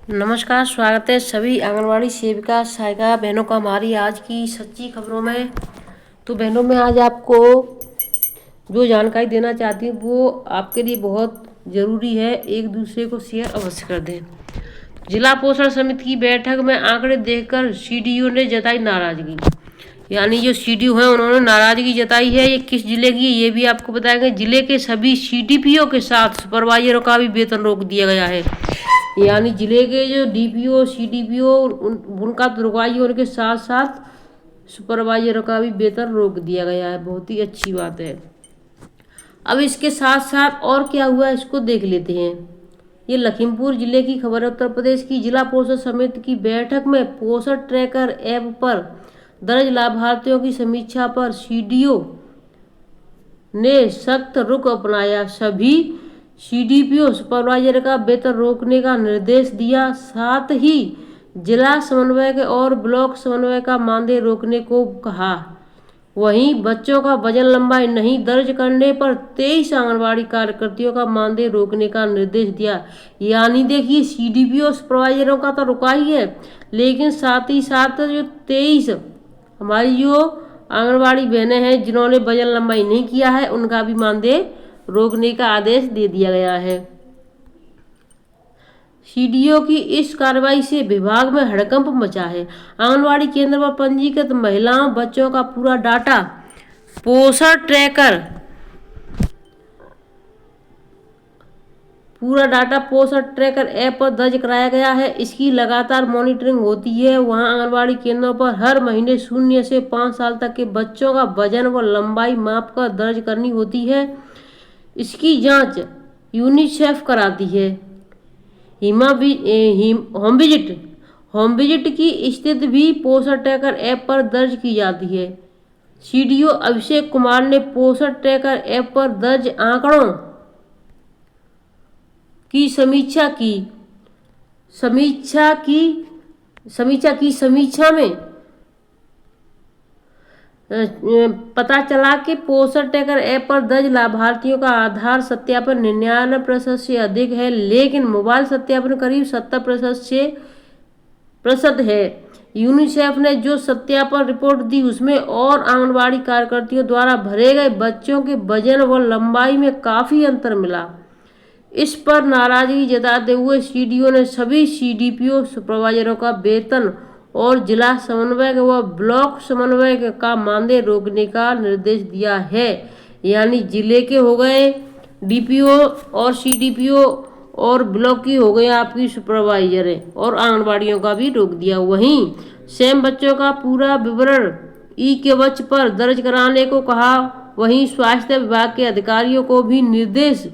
नमस्कार, स्वागत है सभी आंगनवाड़ी सेविका सहायिका बहनों का हमारी आज की सच्ची खबरों में। तो बहनों, मैं आज आपको जो जानकारी देना चाहती हूँ वो आपके लिए बहुत ज़रूरी है, एक दूसरे को शेयर अवश्य कर दें। जिला पोषण समिति की बैठक में आंकड़े देखकर सीडीओ ने जताई नाराजगी, यानी जो सीडीओ हैं उन्होंने नाराजगी जताई है। ये किस जिले की है ये भी आपको बताएंगे। जिले के सभी सीडीपीओ के साथ सुपरवाइजरों का भी वेतन रोक दिया गया है, यानी जिले के जो डीपीओ सीडीपीओ उनका तो रुकवाई, उनके साथ साथ सुपरवाइजरों का भी वेतन रोक दिया गया है। बहुत ही अच्छी बात है। अब इसके साथ साथ और क्या हुआ इसको देख लेते हैं। ये लखीमपुर जिले की खबर है। उत्तर प्रदेश की जिला पोषण समिति की बैठक में पोषण ट्रैकर ऐप पर दर्ज लाभार्थियों की समीक्षा पर सीडीओ ने सख्त रुख अपनाया। सभी सीडीपीओ सुपरवाइजर का वेतन रोकने का निर्देश दिया, साथ ही जिला समन्वयक और ब्लॉक समन्वयक का मानदेय रोकने को कहा। वहीं बच्चों का वजन लंबाई नहीं दर्ज करने पर 23 आंगनबाड़ी कार्यकर्तियों का मानदेय रोकने का निर्देश दिया। यानी देखिए, सीडीपीओ सुपरवाइजरों का तो रुका ही है, लेकिन साथ ही साथ जो 23 हमारी जो आंगनबाड़ी बहनें हैं जिन्होंने वजन लंबाई नहीं किया है उनका भी मानदेय रोकने का आदेश दे दिया गया है। सीडीओ की इस कार्रवाई से विभाग में हड़कंप मचा है। आंगनबाड़ी केंद्र पर पंजीकृत महिलाओं बच्चों का पूरा डाटा पोषण ट्रैकर ऐप पर दर्ज कराया गया है। इसकी लगातार मॉनिटरिंग होती है। वहां आंगनबाड़ी केंद्रों पर हर महीने 0 से 5 साल तक के बच्चों का वजन व लंबाई मापकर दर्ज करनी होती है। इसकी जांच यूनिसेफ कराती है। होम विजिट की स्थिति भी पोषण ट्रैकर ऐप पर दर्ज की जाती है। सीडीओ अभिषेक कुमार ने पोषण ट्रैकर ऐप पर दर्ज आंकड़ों की समीक्षा में पता चला कि पोषण ट्रैकर ऐप पर दर्ज लाभार्थियों का आधार सत्यापन 99% से अधिक है, लेकिन मोबाइल सत्यापन करीब 70% है। यूनिसेफ ने जो सत्यापन रिपोर्ट दी उसमें और आंगनबाड़ी कार्यकर्तियों द्वारा भरे गए बच्चों के वजन व लंबाई में काफ़ी अंतर मिला। इस पर नाराजगी जताते हुए सीडीओ ने सभी सीडीपीओ सुपरवाइजरों का वेतन और जिला समन्वयक व ब्लॉक समन्वयक का मानदेय रोकने का निर्देश दिया है। यानी जिले के हो गए डीपीओ और सीडीपीओ और ब्लॉक की हो गए आपकी सुपरवाइजर और आंगनबाड़ियों का भी रोक दिया। वहीं सेम बच्चों का पूरा विवरण ई-केवच पर दर्ज कराने को कहा। वहीं स्वास्थ्य विभाग के अधिकारियों को भी निर्देश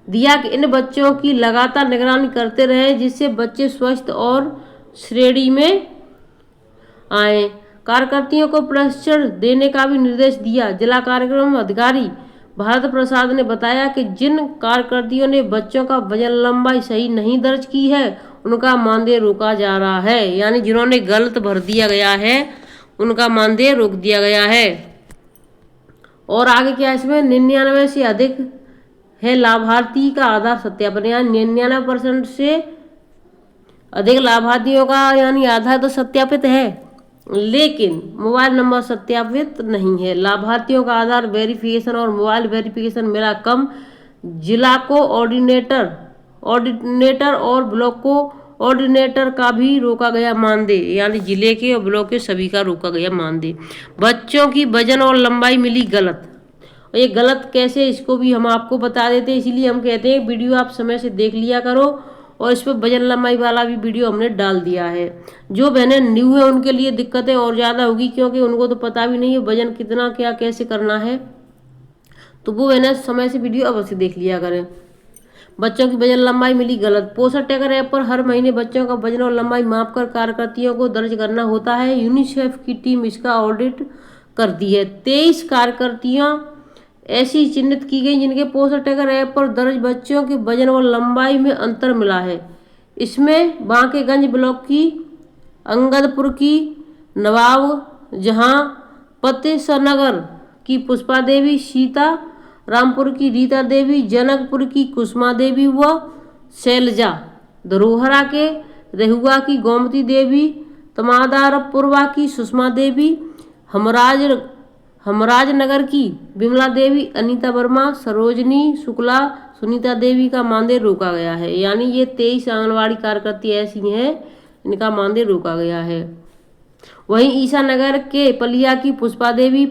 दिया कि इन बच्चों की लगातार निगरानी करते रहें, जिससे बच्चे स्वस्थ और श्रेणी में आए। कार्यकर्तियों को प्रशिक्षण देने का भी निर्देश दिया। जिला कार्यक्रम अधिकारी भारत प्रसाद ने बताया कि जिन कार्यकर्तियों ने बच्चों का वजन लंबाई सही नहीं दर्ज की है उनका मानदेय रोका जा रहा है। यानी जिन्होंने गलत भर दिया गया है उनका मानदेय रोक दिया गया है। और आगे क्या इसमें 99 से अधिक है लाभार्थी का आधार सत्यापन, यानी 99% से अधिक लाभार्थियों का यानी आधार तो सत्यापित है, लेकिन मोबाइल नंबर सत्यापित नहीं है। लाभार्थियों का आधार वेरिफिकेशन और मोबाइल वेरिफिकेशन मिला कम। जिला को ऑर्डिनेटर और ब्लॉक को ऑर्डिनेटर का भी रोका गया मानदेय, यानी जिले के और ब्लॉक के सभी का रोका गया मानदेय। बच्चों की वजन और लंबाई मिली गलत। ये गलत कैसे, इसको भी हम आपको बता देते हैं, इसीलिए हम कहते हैं वीडियो आप समय से देख लिया करो। और इस पर वजन लंबाई वाला भी वीडियो हमने डाल दिया है। जो बहनें न्यू है उनके लिए दिक्कतें और ज़्यादा होगी, क्योंकि उनको तो पता भी नहीं है वजन कितना क्या कैसे करना है। तो वो बहनें समय से वीडियो अवश्य देख लिया करें। बच्चों की वजन लंबाई मिली गलत। पोषण ट्रैकर ऐप पर हर महीने बच्चों का वजन और लंबाई मापकर कार्यकर्तियों को दर्ज करना होता है। यूनिसेफ की टीम इसका ऑडिट करती है। 23 कार्यकर्तियाँ ऐसी चिन्हित की गई जिनके पोषण ट्रैकर ऐप पर दर्ज बच्चों के वजन और लंबाई में अंतर मिला है। इसमें बांकेगंज ब्लॉक की अंगदपुर की नवाब जहां फतेहसरनगर की पुष्पा देवी, सीता रामपुर की रीता देवी, जनकपुर की कुसुमा देवी व शैलजा धरोहरा के रेहुआ की गोमती देवी, तमादारपुरवा की सुषमा देवी, हमराजनगर की विमला देवी, अनीता वर्मा, सरोजनी शुक्ला, सुनीता देवी का मानदेय रोका गया है। यानी ये 23 आंगनवाड़ी कार्यकर्ती ऐसी हैं, इनका मानदेय रोका गया है। वहीं ईसानगर के पलिया की पुष्पा देवी,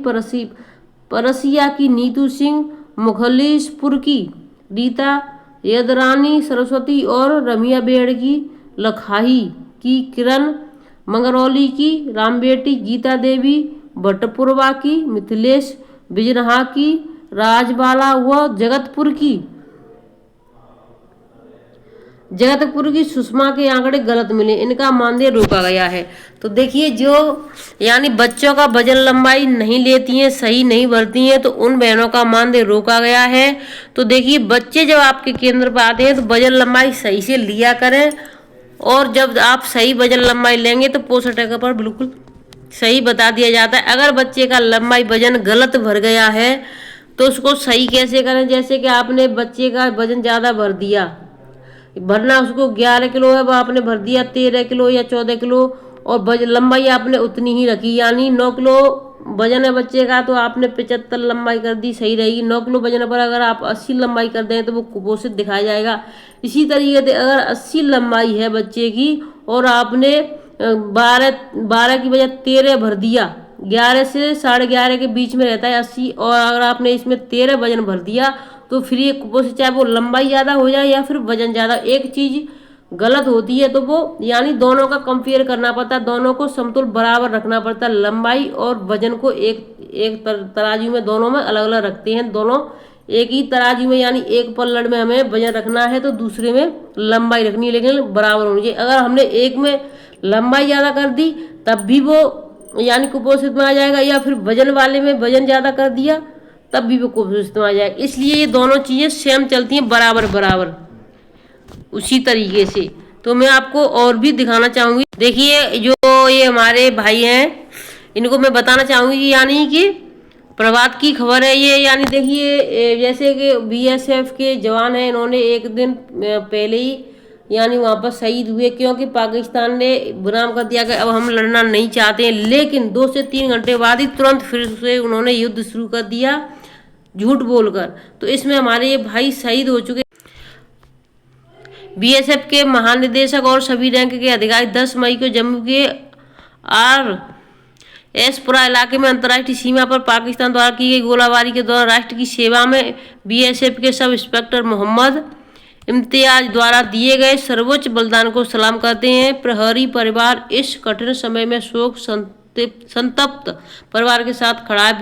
परसिया की नीतू सिंह, मुखलिसपुर की रीता यदरानी सरस्वती और रमिया बेड़ की लखाही की किरण, मंगरौली की रामबेटी गीता देवी, भट्टपुरवा की मिथिलेश, बिजनहा की राजबाला व जगतपुर की सुषमा के आंकड़े गलत मिले, इनका मानदेय रोका गया है। तो देखिए, जो यानी बच्चों का वजन लंबाई नहीं लेती हैं, सही नहीं भरती हैं, तो उन बहनों का मानदेय रोका गया है। तो देखिए, बच्चे जब आपके केंद्र पर आते हैं तो वजन लंबाई सही से लिया करें, और जब आप सही वजन लंबाई लेंगे तो पोषण टैग पर बिल्कुल सही बता दिया जाता है। अगर बच्चे का लंबाई वजन गलत भर गया है तो उसको सही कैसे करें। जैसे कि आपने बच्चे का वजन ज़्यादा भर दिया, भरना उसको 11 किलो है, वो आपने भर दिया 13 किलो या 14 किलो, और लंबाई आपने उतनी ही रखी, यानी 9 किलो वजन है बच्चे का तो आपने 75 लंबाई कर दी, सही रहेगी। 9 किलो वजन पर अगर आप 80 लंबाई कर दें तो वो कुपोषित दिखाया जाएगा। इसी तरीके से अगर 80 लंबाई है बच्चे की और आपने 12 की बजाय 13 भर दिया, 11 से 11.5 के बीच में रहता है 80, और अगर आपने इसमें 13 वजन भर दिया तो फिर ये कुपोषित, चाहे वो लंबाई ज़्यादा हो जाए या फिर वजन ज़्यादा, एक चीज़ गलत होती है तो वो यानी दोनों का कंपेयर करना पड़ता है, दोनों को समतुल बराबर रखना पड़ता है। लंबाई और वजन को एक तराजू में दोनों में अलग अलग रखते हैं, दोनों एक ही तराजू में, यानी एक पल्लड़ में हमें वजन रखना है तो दूसरे में लंबाई रखनी है, लेकिन बराबर होनी चाहिए। अगर हमने एक में लंबाई ज़्यादा कर दी तब भी वो यानी कुपोषित में आ जाएगा, या फिर वजन वाले में वजन ज़्यादा कर दिया तब भी वो कुपोषित में आ जाएगा। इसलिए ये दोनों चीज़ें सेम चलती हैं, बराबर बराबर उसी तरीके से। तो मैं आपको और भी दिखाना चाहूँगी। देखिए, जो ये हमारे भाई हैं इनको मैं बताना चाहूँगी कि यानी कि प्रभात की खबर है ये। यानी देखिए, जैसे कि बीएसएफ के जवान हैं, इन्होंने एक दिन पहले ही यानी वहाँ पर शहीद हुए, क्योंकि पाकिस्तान ने विराम कर दिया कि अब हम लड़ना नहीं चाहते हैं, लेकिन 2 से 3 घंटे बाद ही तुरंत फिर से उन्होंने युद्ध शुरू कर दिया झूठ बोलकर। तो इसमें हमारे ये भाई शहीद हो चुके। बीएसएफ के महानिदेशक और सभी रैंक के अधिकारी 10 मई को जम्मू के एसपुरा इलाके में अंतर्राष्ट्रीय सीमा पर पाकिस्तान द्वारा की गई गोलाबारी के दौरान राष्ट्र की सेवा में बीएसएफ के सब इंस्पेक्टर मोहम्मद इम्तियाज द्वारा दिए गए सर्वोच्च बलिदान को सलाम करते हैं। प्रहरी परिवार इस कठिन समय में शोक संतप्त परिवार के साथ खड़ा है।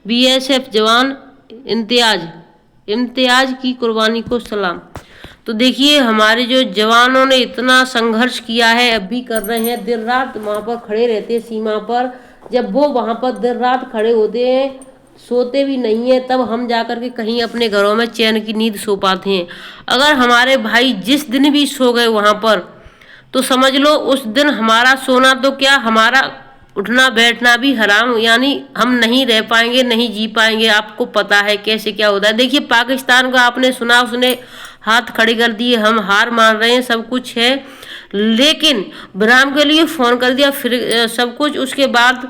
बीएसएफ जवान इम्तियाज की कुर्बानी को सलाम। तो देखिए, हमारे जो जवानों ने इतना संघर्ष किया है, अब भी कर रहे हैं, दिन रात वहाँ पर खड़े रहते हैं सीमा पर। जब वो वहाँ पर दिन रात खड़े होते हैं, सोते भी नहीं है, तब हम जाकर के कहीं अपने घरों में चैन की नींद सो पाते हैं। अगर हमारे भाई जिस दिन भी सो गए वहाँ पर, तो समझ लो उस दिन हमारा सोना तो क्या, हमारा उठना बैठना भी हराम, यानी हम नहीं रह पाएंगे, नहीं जी पाएंगे। आपको पता है कैसे क्या होता है। देखिए, पाकिस्तान का आपने सुना, उसने हाथ खड़े कर दिए, हम हार मान रहे हैं, सब कुछ है, लेकिन विराम के लिए फ़ोन कर दिया, फिर सब कुछ। उसके बाद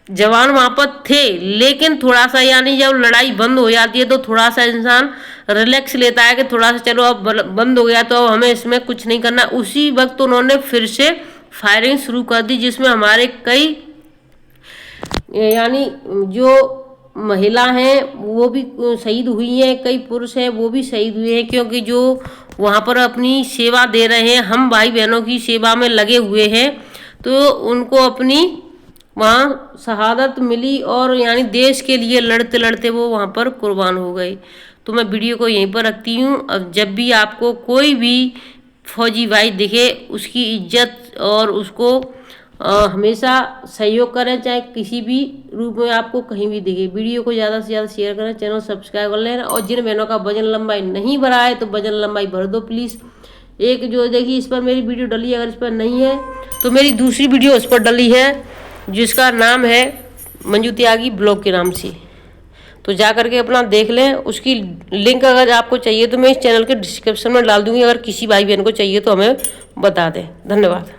जवान वहाँ पर थे, लेकिन थोड़ा सा यानी जब लड़ाई बंद हो जाती है तो थोड़ा सा इंसान रिलैक्स लेता है कि थोड़ा सा चलो अब बंद हो गया तो अब हमें इसमें कुछ नहीं करना। उसी वक्त उन्होंने फिर से फायरिंग शुरू कर दी, जिसमें हमारे कई यानी जो महिला हैं वो भी शहीद हुई हैं, कई पुरुष हैं वो भी शहीद हुए हैं, क्योंकि जो वहाँ पर अपनी सेवा दे रहे हैं, हम भाई बहनों की सेवा में लगे हुए हैं, तो उनको अपनी वहाँ शहादत मिली, और यानी देश के लिए लड़ते लड़ते वो वहाँ पर कुर्बान हो गए। तो मैं वीडियो को यहीं पर रखती हूँ। अब जब भी आपको कोई भी फौजी भाई दिखे, उसकी इज्जत और उसको हमेशा सहयोग करें, चाहे किसी भी रूप में आपको कहीं भी दिखे। वीडियो को ज़्यादा से ज़्यादा शेयर करें, चैनल सब्सक्राइब कर लेना, और जिन बहनों का वजन लंबाई नहीं भरा है तो वजन लंबाई भर दो प्लीज़। एक जो देखिए इस पर मेरी वीडियो डली है, अगर इस पर नहीं है तो मेरी दूसरी वीडियो उस पर डली है, जिसका नाम है मंजू त्यागी ब्लॉग के नाम से। तो जा करके अपना देख लें। उसकी लिंक अगर आपको चाहिए तो मैं इस चैनल के डिस्क्रिप्शन में डाल दूँगी, अगर किसी भाई बहन को चाहिए तो हमें बता दें। धन्यवाद।